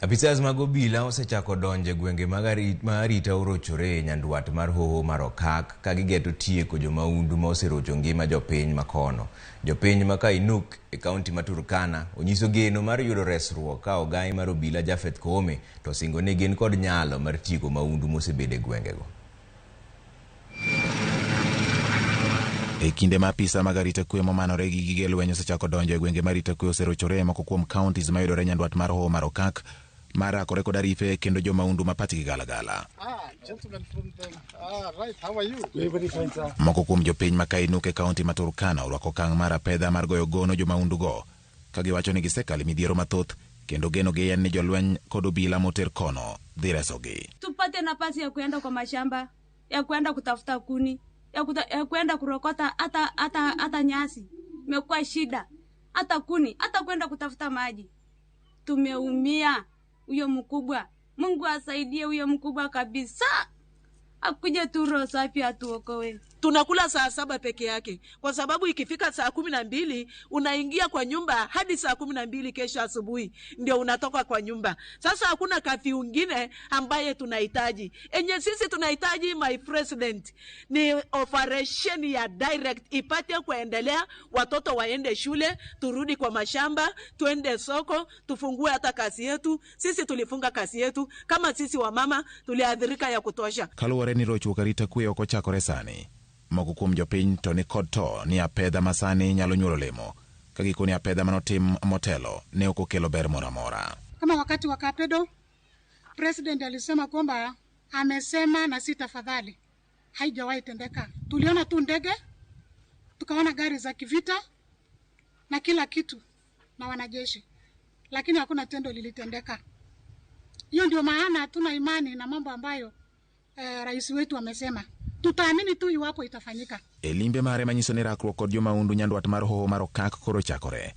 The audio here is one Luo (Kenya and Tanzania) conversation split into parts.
Apisas mag obila osechako donje gwenge mag arita orochore Nyandwat mar Hoho mar Okak ka gigeto tieko jomaundu ma oserocho ngima jopiny makono. Jopiny ma Kainuk e kaunti ma Turkana onyiso geno mar yudo resruok ka ogai mar obila Jafeth Koome to singo ne gin kod nyalo mar tieko maundu mosebede gwengego. E kinde ma apisa mag arita kwe momanore gi gige lweny osechako donjo e gwenge mar arita kwe oserochore moko kuom counties mayudore Nyandwat mar Hoho mar Okak marakore kod arife kendo jomaundu ma pachgi galagala. Gentlemen from the right, how are you? Very fine, sir. Moko kuom jopiny ma Kainuk e kaunti ma Turkana orwako okang' mar apedha mar goyo gono jomaundu go ka giwacho ni gisekalo midhiero mathoth kendo geno gi en ni jolweny kod obila moter kono dhi resogi. Tupate nafasi ya kuenda kwa mashamba, ya kuenda kutafuta kuni, ya kuenda kurokota hata nyasi. Imekuwa shida. Hata kuni, hata kuenda kutafuta maji. Tumeumia. Huyo mkubwa, Mungu asaidie huyo mkubwa kabisa. Akuje tu roho safi atuokoe. Tunakula saa 7 peke yake kwa sababu ikifika saa 12 unaingia kwa nyumba hadi saa 12 kesho asubuhi ndio unatoka kwa nyumba. Sasa hakuna kafi ungine ambaye tunahitaji. Enye sisi tunahitaji, my president, ni operation ya direct ipate kuendelea, watoto waende shule, turudi kwa mashamba, tuende soko, tufungue hata kazi yetu. Sisi tulifunga kazi yetu kama sisi wa mama tuliadhirika ya kutosha. Kaluwore ni rocho karita kwe oko chakore sani. Moko kuom jopiny to ni kod to ni apedha masani nyalo nyuolo lemo ka gikoni apedha manotim motelo ne ok okelo ber moro amora. Kama wakati wa kapedo president alisema kwamba amesema na si tafadhali, haijawahi tendeka. Tuliona tu ndege, tukaona gari za kivita na kila kitu na wanajeshi, lakini hakuna tendo lilitendeka. Hiyo ndio maana hatuna imani na mambo ambayo rais wetu amesema. Tutaamini tu iwapo itafanyika. Elimbe mare manyiso ni rakruok kod jomaundu Nyandwat mar Hoho mar Okak koro chakore.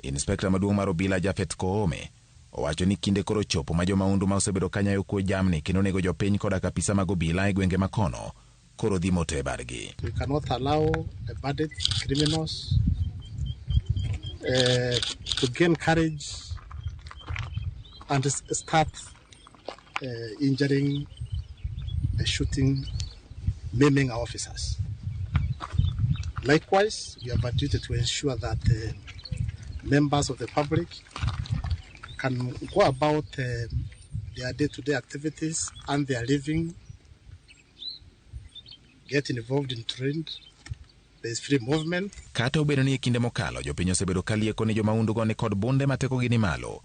Inspekta maduong' mar obila Jafeth Koome owacho ni kinde koro chopo ma jomaundu ma osebedo kanyayo kuo jamni kendo nego jopiny koda kapisa mag obila e gwenge makono koro dhi mote bargi. We cannot allow the bandits, criminals to gain courage and start injuring, shooting, maiming our officers. Likewise, we have a duty to ensure that members of the public can go about their day-to-day activities and their living, get involved in trade. There is free movement. Kata obedo ni kinde mokalo jopiny osebedo kalieko ni jomaundu go ni kod bunde mateko gi ni malo.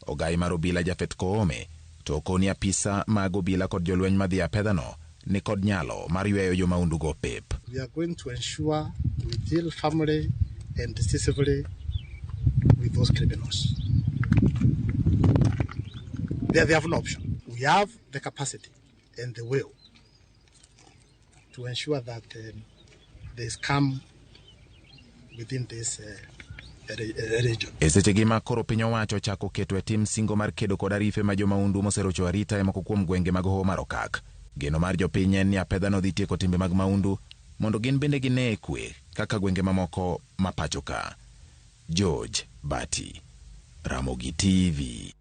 Ogai mar obila Jafeth Koome to koni apisa mag obila kod jolweny madhi apedha no ni kod nyalo mar yweyo jomaundu go pep. We are going to ensure we deal firmly and decisively with those criminals. They have no option. We have the capacity and the will to ensure that there is calm within this region. Eseche gi ma koro piny owacho chako keto e tim singo mar kedo kod arife ma jomaundu moserocho arita e moko kuom gwenge mag Hoho mar Okak. Geno mar jopiny en ni apedha no dhi tieko timbe mag maundu mondo gin bende gine kwe kaka gwenge mamoko ma pacho ka. George Bati, Ramogi TV.